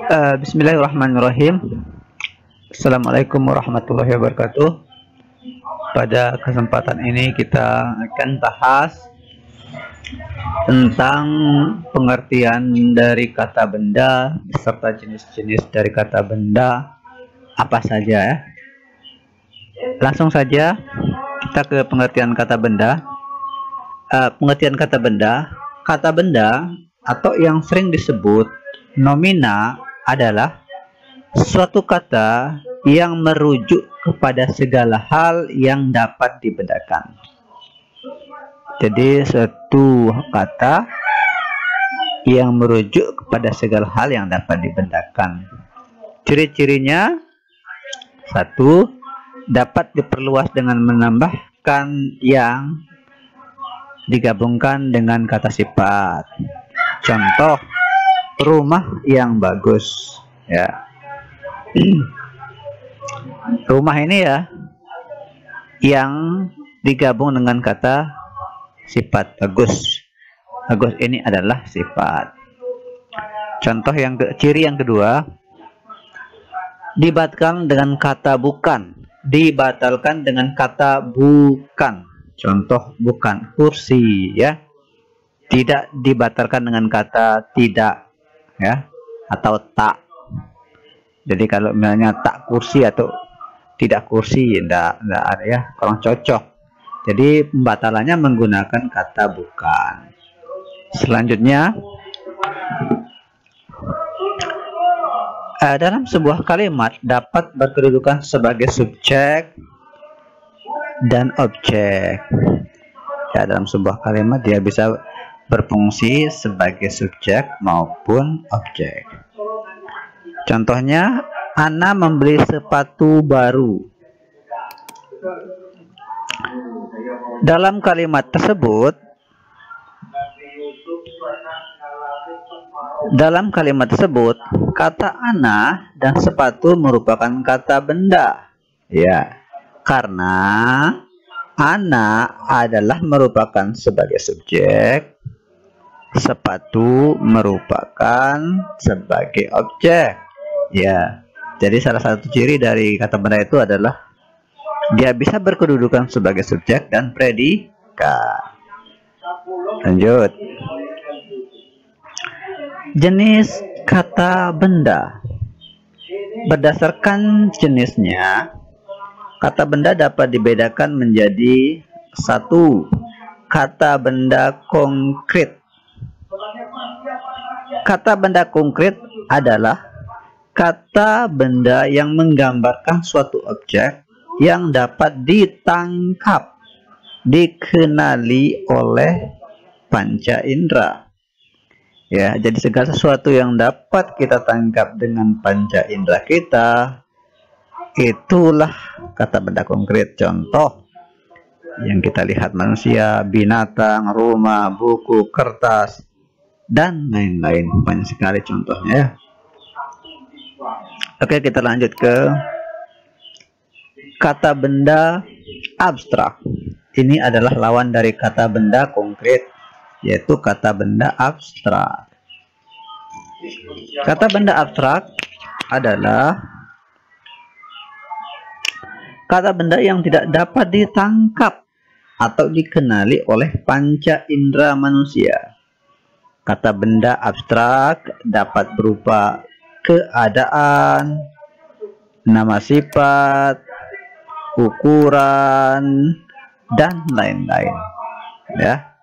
Bismillahirrahmanirrahim. Assalamualaikum warahmatullahi wabarakatuh. Pada kesempatan ini kita akan bahas tentang pengertian dari kata benda beserta jenis-jenis dari kata benda apa saja ya. Langsung saja kita ke pengertian kata benda. Pengertian kata benda atau yang sering disebut nomina adalah suatu kata yang merujuk kepada segala hal yang dapat dibedakan. Jadi suatu kata yang merujuk kepada segala hal yang dapat dibedakan. Ciri-cirinya: satu, dapat diperluas dengan menambahkan yang digabungkan dengan kata sifat. Contoh, rumah yang bagus ya. Rumah ini ya yang digabung dengan kata sifat bagus. Bagus ini adalah sifat. Contoh ciri yang kedua, dibatalkan dengan kata bukan. Dibatalkan dengan kata bukan. Contoh, bukan kursi ya. Tidak dibatalkan dengan kata tidak ya, atau tak. Jadi kalau misalnya tak kursi atau tidak kursi, tidak ada ya, kurang cocok. Jadi pembatalannya menggunakan kata bukan. Selanjutnya, dalam sebuah kalimat dapat berkedudukan sebagai subjek dan objek. Ya, dalam sebuah kalimat dia bisa berfungsi sebagai subjek maupun objek. Contohnya, Ana membeli sepatu baru. Dalam kalimat tersebut, kata Ana dan sepatu merupakan kata benda. Ya, karena Ana adalah merupakan sebagai subjek, sepatu merupakan sebagai objek. Ya, jadi salah satu ciri dari kata benda itu adalah dia bisa berkedudukan sebagai subjek dan predikat. Lanjut. Jenis kata benda. Berdasarkan jenisnya, kata benda dapat dibedakan menjadi: satu, kata benda konkret. Kata benda konkret adalah kata benda yang menggambarkan suatu objek yang dapat ditangkap, dikenali oleh panca indera. Ya, jadi segala sesuatu yang dapat kita tangkap dengan panca indera kita, itulah kata benda konkret. Contoh yang kita lihat: manusia, binatang, rumah, buku, kertas, dan lain-lain. Banyak sekali contohnya ya. Oke, kita lanjut ke kata benda abstrak. Ini adalah lawan dari kata benda konkret, yaitu kata benda abstrak. Kata benda abstrak adalah kata benda yang tidak dapat ditangkap atau dikenali oleh panca indera manusia. Kata benda abstrak dapat berupa keadaan, nama sifat, ukuran, dan lain-lain. Ya.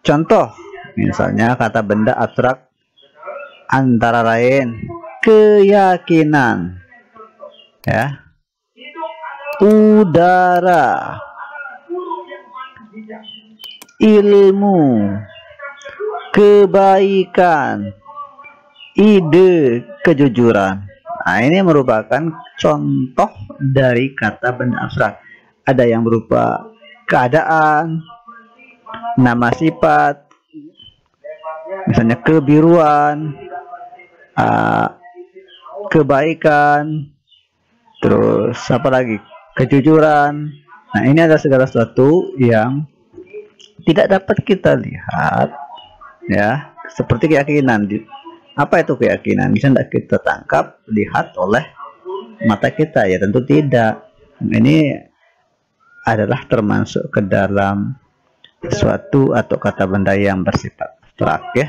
Contoh, misalnya kata benda abstrak antara lain keyakinan, ya, udara, ilmu, kebaikan, ide, kejujuran. Nah, ini merupakan contoh dari kata benda abstrak. Ada yang berupa keadaan, nama sifat, misalnya kebiruan, kebaikan, terus apa lagi, kejujuran. Nah, ini adalah segala sesuatu yang tidak dapat kita lihat, ya, seperti keyakinan. Apa itu keyakinan? Bisa tidak kita tangkap, lihat oleh mata kita? Ya tentu tidak. Ini adalah termasuk ke dalam sesuatu atau kata benda yang bersifat abstrak ya.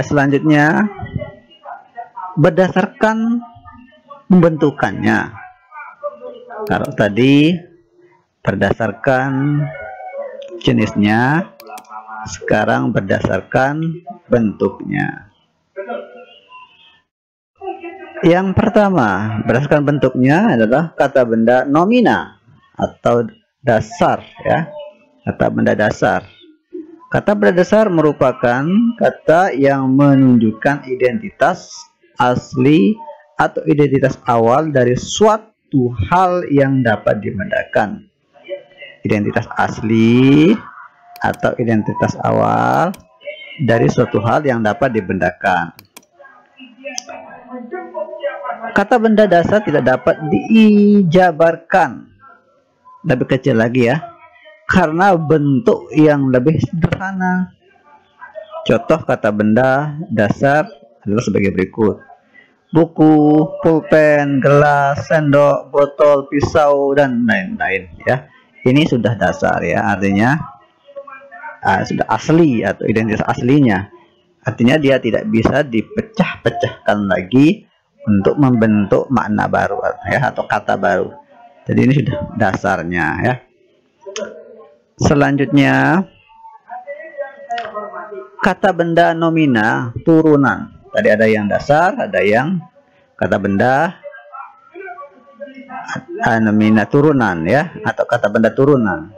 Selanjutnya, berdasarkan pembentukannya. Kalau tadi berdasarkan jenisnya, sekarang berdasarkan bentuknya. Yang pertama, berdasarkan bentuknya adalah kata benda nomina atau dasar ya. Kata benda dasar. Kata benda dasar merupakan kata yang menunjukkan identitas asli atau identitas awal dari suatu hal yang dapat dibedakan. Identitas asli atau identitas awal dari suatu hal yang dapat dibedakan. Kata benda dasar tidak dapat diijabarkan, lebih kecil lagi ya, karena bentuk yang lebih sederhana. Contoh kata benda dasar adalah sebagai berikut: buku, pulpen, gelas, sendok, botol, pisau, dan lain-lain ya. Ini sudah dasar ya, artinya sudah asli atau identitas aslinya. Artinya dia tidak bisa dipecah-pecahkan lagi untuk membentuk makna baru ya, atau kata baru. Jadi ini sudah dasarnya ya. Selanjutnya, kata benda nomina turunan. Tadi ada yang dasar, ada yang kata benda nomina turunan ya, atau kata benda turunan.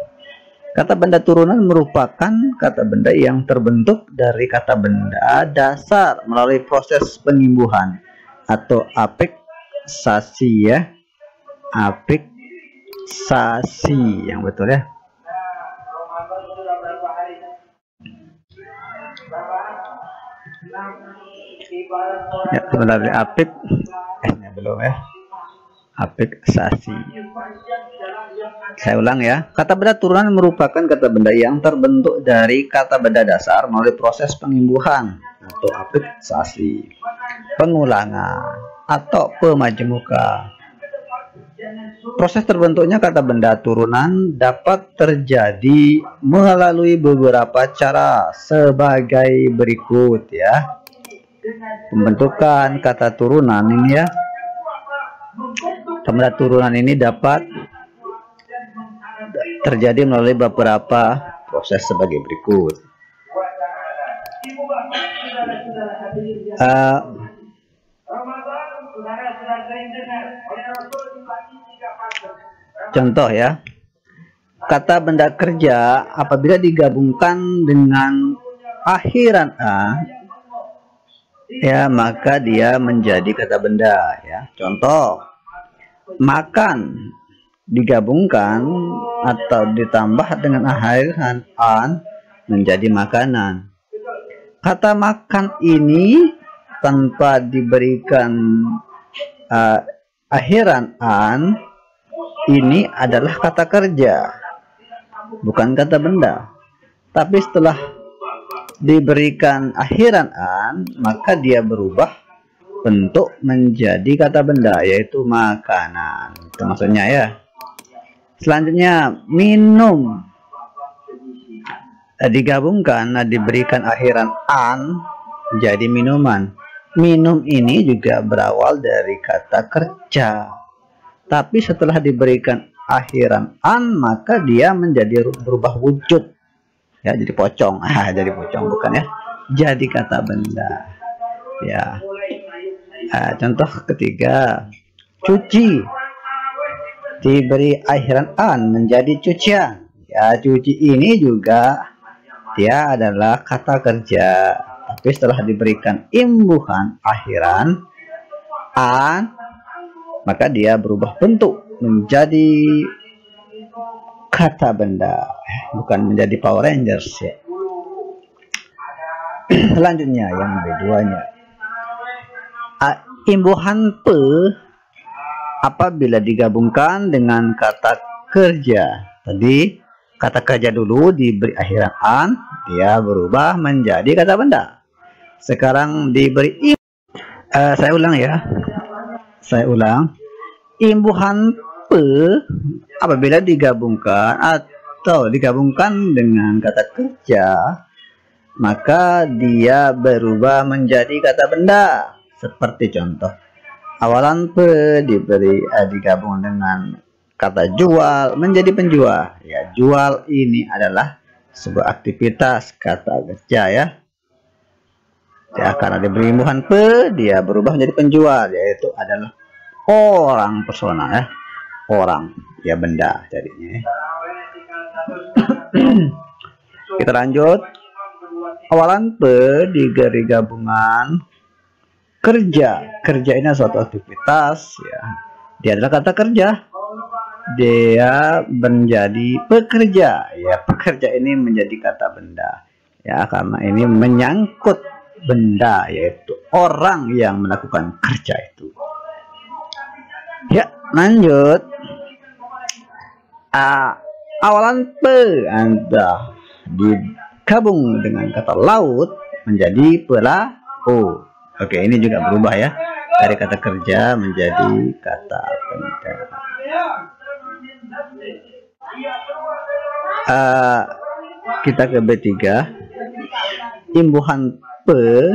Kata benda turunan merupakan kata benda yang terbentuk dari kata benda dasar melalui proses penimbuhan atau afiksasi ya. Afiksasi yang betul ya. Ya, sebenarnya apik belum ya. Afiksasi. Saya ulang ya. Kata benda turunan merupakan kata benda yang terbentuk dari kata benda dasar melalui proses pengimbuhan atau afiksasi, pengulangan, atau pemajemukan. Proses terbentuknya kata benda turunan dapat terjadi melalui beberapa cara sebagai berikut ya. Pembentukan kata turunan ini ya. Kata benda turunan ini dapat terjadi melalui beberapa proses sebagai berikut. Contoh ya, kata benda kerja apabila digabungkan dengan akhiran a ya, maka dia menjadi kata benda ya. Contoh, makan digabungkan atau ditambah dengan akhiran an menjadi makanan. Kata makan ini tanpa diberikan akhiran an ini adalah kata kerja, bukan kata benda. Tapi setelah diberikan akhiran an, maka dia berubah bentuk menjadi kata benda, yaitu makanan. Itu maksudnya ya. Selanjutnya, minum digabungkan, diberikan akhiran an jadi minuman. Minum ini juga berawal dari kata kerja, tapi setelah diberikan akhiran an, maka dia menjadi berubah wujud ya, jadi pocong. Jadi pocong bukan ya, jadi kata benda ya. Contoh ketiga, cuci diberi akhiran an menjadi cucian ya. Cuci ini juga dia adalah kata kerja, tapi setelah diberikan imbuhan akhiran an, maka dia berubah bentuk menjadi kata benda, bukan menjadi Power Rangers ya. Selanjutnya yang keduanya, imbuhan pe apabila digabungkan dengan kata kerja. Tadi kata kerja dulu diberi akhiran an, dia berubah menjadi kata benda. Sekarang diberi saya ulang ya. Saya ulang. Imbuhan pe apabila digabungkan atau digabungkan dengan kata kerja, maka dia berubah menjadi kata benda. Seperti contoh, awalan pe digabung dengan kata jual menjadi penjual. Ya, jual ini adalah sebuah aktivitas kata kerja ya. Ya, karena diberi imbuhan pe, dia berubah menjadi penjual, yaitu adalah orang personal ya. Orang, ya benda jadinya. Kita lanjut. Awalan pe diberi gabungan kerja. Kerja ini suatu aktivitas ya. Dia adalah kata kerja. Dia menjadi pekerja. Ya, pekerja ini menjadi kata benda. Ya, karena ini menyangkut benda, yaitu orang yang melakukan kerja itu. Ya, lanjut. Awalan pe anda digabung dengan kata laut menjadi pelau. Oke, ini juga berubah ya, dari kata kerja menjadi kata benda. Kita ke B3. Imbuhan pe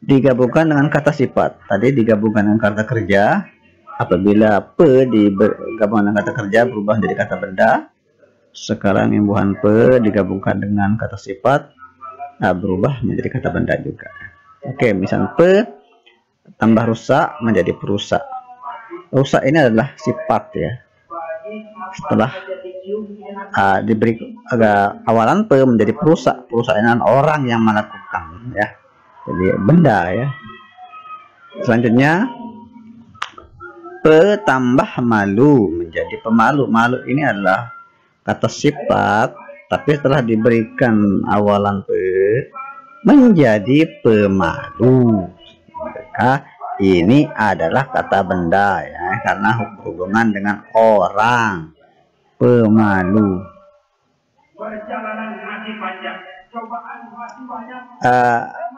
digabungkan dengan kata sifat. Tadi digabungkan dengan kata kerja. Apabila pe digabungkan dengan kata kerja berubah menjadi kata benda. Sekarang imbuhan pe digabungkan dengan kata sifat berubah menjadi kata benda juga. Oke, misal pe tambah rusak menjadi perusak. Rusak ini adalah sifat ya. Setelah diberi awalan pe menjadi perusak. Perusak ini adalah orang yang melakukan ya. Jadi benda ya. Selanjutnya pe tambah malu menjadi pemalu. Malu ini adalah kata sifat, tapi setelah diberikan awalan pe menjadi pemalu, maka ini adalah kata benda ya, karena hubungan dengan orang. Pemalu.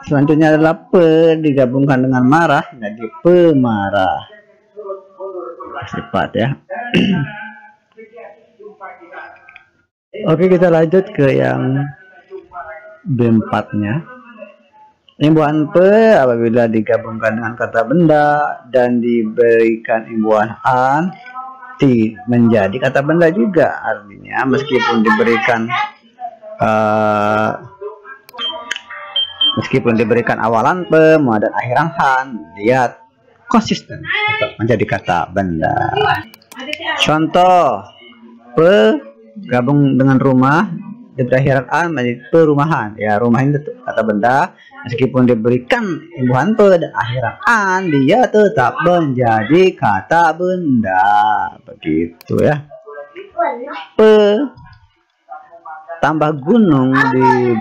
Selanjutnya adalah pe digabungkan dengan marah jadi pemarah. Sifat ya. Oke, kita lanjut ke yang B4-nya. Imbuhan pe apabila digabungkan dengan kata benda dan diberikan imbuhan an menjadi kata benda juga. Artinya meskipun diberikan awalan pe dan akhiran han, dia konsisten tetap menjadi kata benda. Contoh, pe gabung dengan rumah diberi akhiran an menjadi perumahan. Ya, rumah ini tetap kata benda. Meskipun diberikan imbuhan pe dan akhiran an, dia tetap menjadi kata benda. Begitu ya. Pe tambah gunung di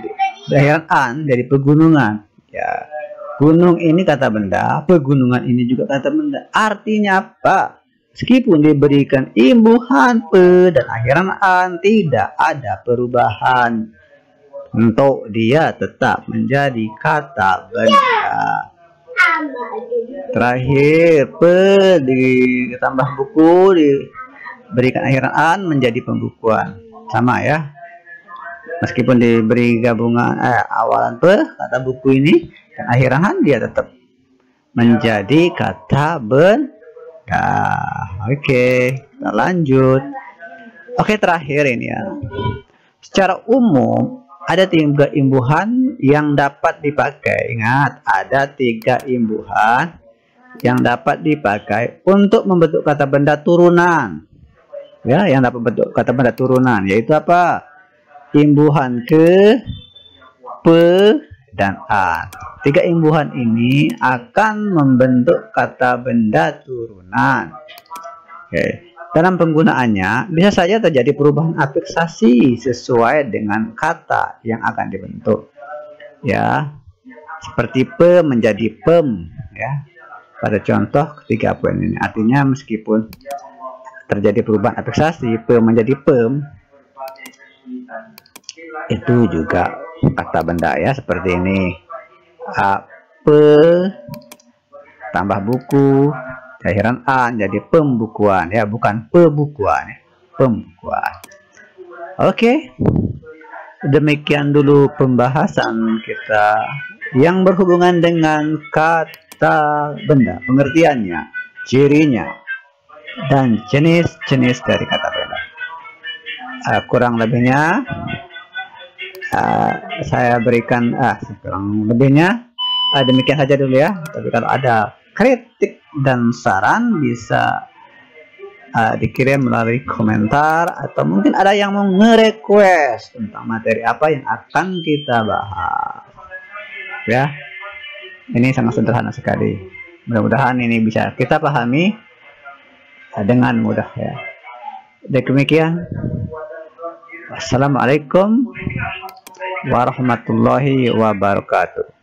akhiran an jadi pegunungan. Ya, gunung ini kata benda, pegunungan ini juga kata benda. Artinya apa? Meskipun diberikan imbuhan pe dan akhiran an, tidak ada perubahan. Untuk dia tetap menjadi kata benda. Terakhir, pe ditambah buku diberikan akhiran an menjadi pembukuan. Sama ya. Meskipun diberi gabungan awalan pe kata buku ini dan akhiran an, dia tetap menjadi kata benda. Oke, kita lanjut. Oke, terakhir ini ya. Secara umum ada 3 imbuhan yang dapat dipakai. Ingat, ada 3 imbuhan yang dapat dipakai untuk membentuk kata benda turunan. Ya, yang dapat membentuk kata benda turunan yaitu apa? Imbuhan ke, pe, dan an. 3 imbuhan ini akan membentuk kata benda turunan. Oke. Dalam penggunaannya bisa saja terjadi perubahan afiksasi sesuai dengan kata yang akan dibentuk. Ya, seperti pe menjadi pem. Ya, pada contoh ketiga poin ini. Artinya meskipun terjadi perubahan afiksasi pe menjadi pem, itu juga kata benda ya, seperti ini. Pe tambah buku, akhiran an jadi pembukuan ya, bukan pebukuan ya, pembukuan. Oke, demikian dulu pembahasan kita yang berhubungan dengan kata benda, pengertiannya, cirinya, dan jenis-jenis dari kata benda. Kurang lebihnya saya berikan kurang lebihnya demikian saja dulu ya. Tapi kalau ada kritik dan saran bisa dikirim melalui komentar, atau mungkin ada yang mau nge-request tentang materi apa yang akan kita bahas ya. Ini sangat sederhana sekali, mudah-mudahan ini bisa kita pahami dengan mudah ya. Demikian, wassalamualaikum warahmatullahi wabarakatuh.